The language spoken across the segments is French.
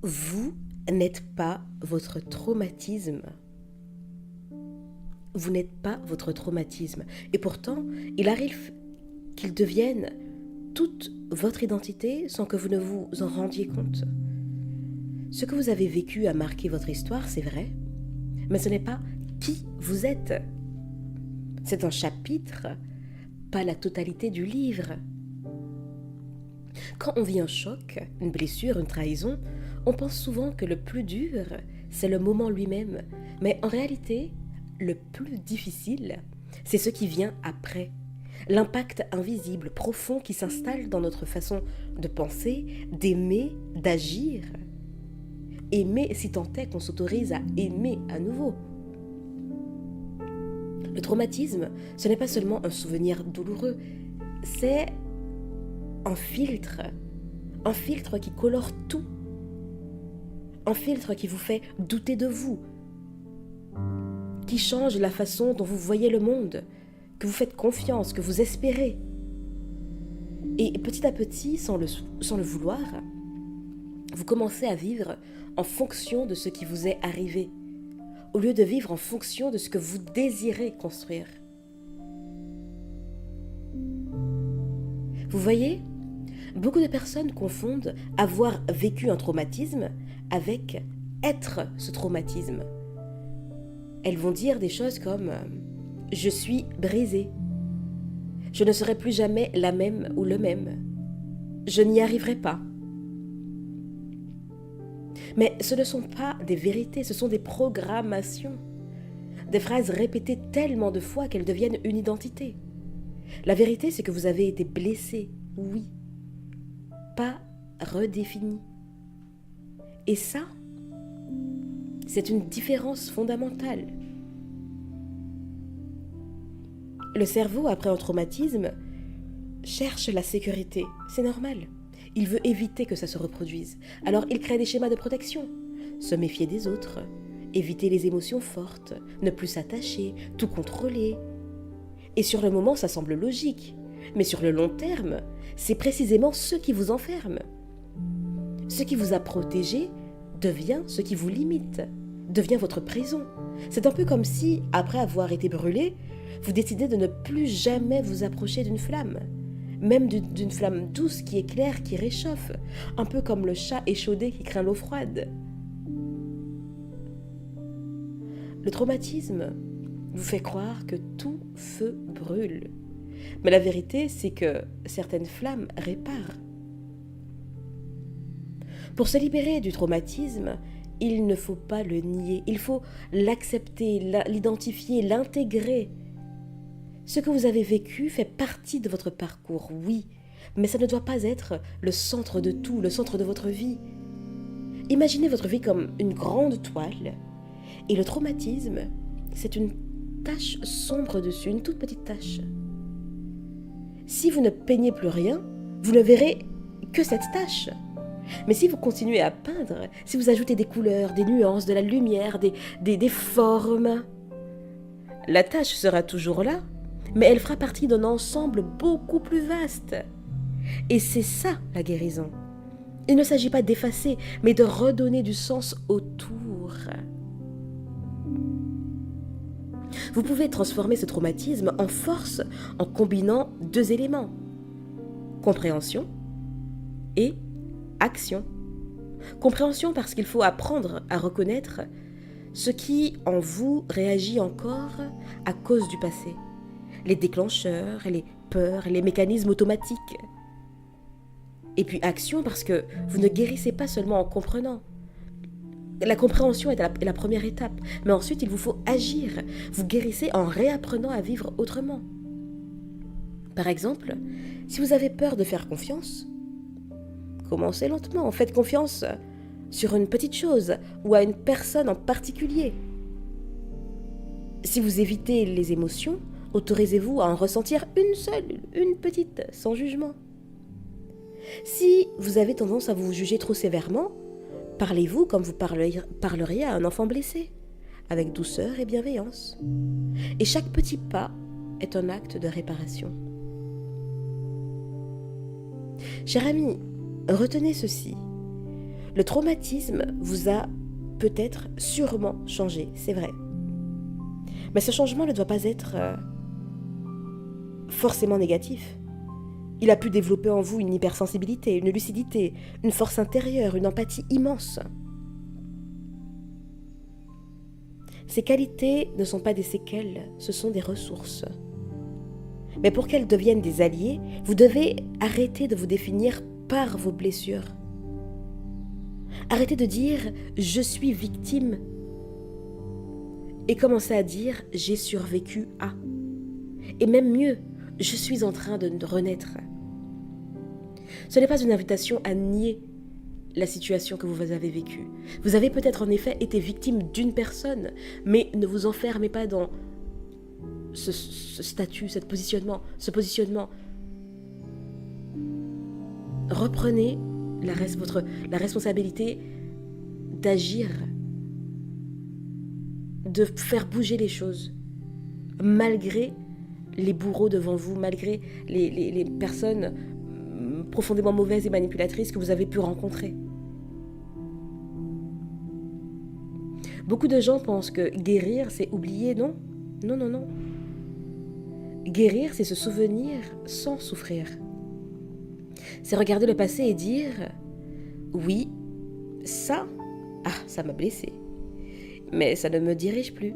Vous n'êtes pas votre traumatisme. Vous n'êtes pas votre traumatisme. Et pourtant, il arrive qu'il devienne toute votre identité sans que vous ne vous en rendiez compte. Ce que vous avez vécu a marqué votre histoire, c'est vrai, mais ce n'est pas qui vous êtes. C'est un chapitre, pas la totalité du livre. Quand on vit un choc, une blessure, une trahison, on pense souvent que le plus dur, c'est le moment lui-même. Mais en réalité, le plus difficile, c'est ce qui vient après. L'impact invisible, profond qui s'installe dans notre façon de penser, d'aimer, d'agir. Aimer si tant est qu'on s'autorise à aimer à nouveau. Le traumatisme, ce n'est pas seulement un souvenir douloureux, c'est un filtre qui colore tout, un filtre qui vous fait douter de vous, qui change la façon dont vous voyez le monde, que vous faites confiance, que vous espérez. Et petit à petit, sans le vouloir, vous commencez à vivre en fonction de ce qui vous est arrivé, au lieu de vivre en fonction de ce que vous désirez construire. Vous voyez, beaucoup de personnes confondent avoir vécu un traumatisme avec être ce traumatisme. Elles vont dire des choses comme « je suis brisée »,« je ne serai plus jamais la même ou le même »,« je n'y arriverai pas ». Mais ce ne sont pas des vérités, ce sont des programmations. Des phrases répétées tellement de fois qu'elles deviennent une identité. La vérité, c'est que vous avez été blessé, oui, pas redéfini. Et ça, c'est une différence fondamentale. Le cerveau, après un traumatisme, cherche la sécurité. C'est normal. Il veut éviter que ça se reproduise. Alors il crée des schémas de protection. Se méfier des autres, éviter les émotions fortes, ne plus s'attacher, tout contrôler. Et sur le moment, ça semble logique. Mais sur le long terme, c'est précisément ce qui vous enferme. Ce qui vous a protégé devient ce qui vous limite, devient votre prison. C'est un peu comme si, après avoir été brûlé, vous décidez de ne plus jamais vous approcher d'une flamme. Même d'une flamme douce qui éclaire, qui réchauffe, un peu comme le chat échaudé qui craint l'eau froide. Le traumatisme vous fait croire que tout feu brûle. Mais la vérité, c'est que certaines flammes réparent. Pour se libérer du traumatisme, il ne faut pas le nier, il faut l'accepter, l'identifier, l'intégrer. Ce que vous avez vécu fait partie de votre parcours, oui, mais ça ne doit pas être le centre de tout, le centre de votre vie. Imaginez votre vie comme une grande toile, et le traumatisme, c'est une tache sombre dessus, une toute petite tache. Si vous ne peignez plus rien, vous ne verrez que cette tache. Mais si vous continuez à peindre, si vous ajoutez des couleurs, des nuances, de la lumière, des formes, la tache sera toujours là, mais elle fera partie d'un ensemble beaucoup plus vaste. Et c'est ça la guérison. Il ne s'agit pas d'effacer, mais de redonner du sens autour. Vous pouvez transformer ce traumatisme en force en combinant deux éléments. Compréhension et action. Compréhension parce qu'il faut apprendre à reconnaître ce qui en vous réagit encore à cause du passé. Les déclencheurs, les peurs, les mécanismes automatiques. Et puis action parce que vous ne guérissez pas seulement en comprenant. La compréhension est la première étape, mais ensuite il vous faut agir. Vous guérissez en réapprenant à vivre autrement. Par exemple, si vous avez peur de faire confiance, commencez lentement, faites confiance sur une petite chose ou à une personne en particulier. Si vous évitez les émotions, autorisez-vous à en ressentir une seule, une petite, sans jugement. Si vous avez tendance à vous juger trop sévèrement, parlez-vous comme vous parleriez à un enfant blessé, avec douceur et bienveillance. Et chaque petit pas est un acte de réparation. Cher ami, retenez ceci. Le traumatisme vous a peut-être sûrement changé, c'est vrai. Mais ce changement ne doit pas être forcément négatif. Il a pu développer en vous une hypersensibilité, une lucidité, une force intérieure, une empathie immense. Ces qualités ne sont pas des séquelles, ce sont des ressources. Mais pour qu'elles deviennent des alliés, vous devez arrêter de vous définir par vos blessures. Arrêtez de dire « je suis victime » et commencez à dire « j'ai survécu à ». Et même mieux, « je suis en train de renaître ». Ce n'est pas une invitation à nier la situation que vous avez vécue. Vous avez peut-être en effet été victime d'une personne, mais ne vous enfermez pas dans ce statut, ce positionnement. Reprenez la responsabilité d'agir, de faire bouger les choses, malgré les bourreaux devant vous, malgré les personnes profondément mauvaises et manipulatrices que vous avez pu rencontrer. Beaucoup de gens pensent que guérir, c'est oublier. Non, non, non, non. Guérir, c'est se souvenir sans souffrir. C'est regarder le passé et dire « Oui, ça m'a blessé. Mais ça ne me dirige plus. »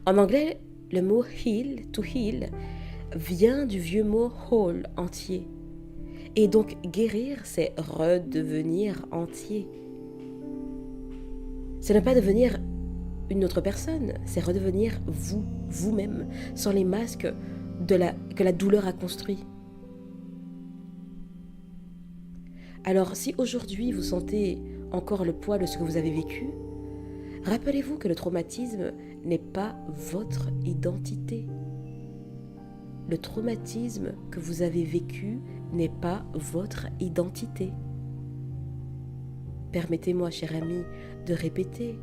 En anglais, le mot « heal », « to heal », vient du vieux mot « whole », entier. Et donc, guérir, c'est redevenir entier. Ce n'est pas devenir une autre personne, c'est redevenir vous, vous-même, sans les masques que la douleur a construits. Alors, si aujourd'hui vous sentez encore le poids de ce que vous avez vécu, rappelez-vous que le traumatisme n'est pas votre identité. Le traumatisme que vous avez vécu n'est pas votre identité. Permettez-moi, cher ami, de répéter.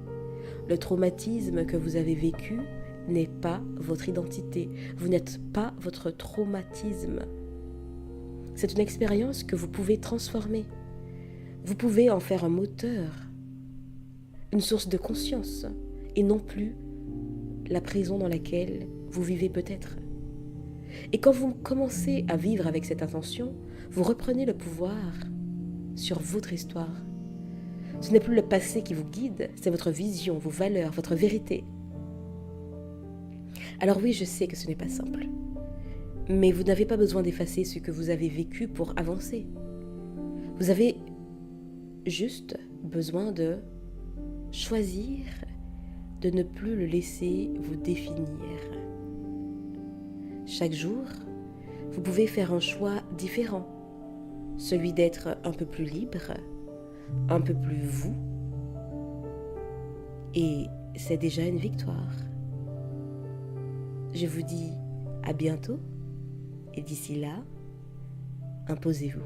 Le traumatisme que vous avez vécu n'est pas votre identité. Vous n'êtes pas votre traumatisme. C'est une expérience que vous pouvez transformer. Vous pouvez en faire un moteur, une source de conscience, et non plus la prison dans laquelle vous vivez peut-être. Et quand vous commencez à vivre avec cette intention, vous reprenez le pouvoir sur votre histoire. Ce n'est plus le passé qui vous guide, c'est votre vision, vos valeurs, votre vérité. Alors oui, je sais que ce n'est pas simple. Mais vous n'avez pas besoin d'effacer ce que vous avez vécu pour avancer. Vous avez juste besoin de choisir de ne plus le laisser vous définir. Chaque jour, vous pouvez faire un choix différent, celui d'être un peu plus libre, un peu plus vous, et c'est déjà une victoire. Je vous dis à bientôt, et d'ici là, imposez-vous.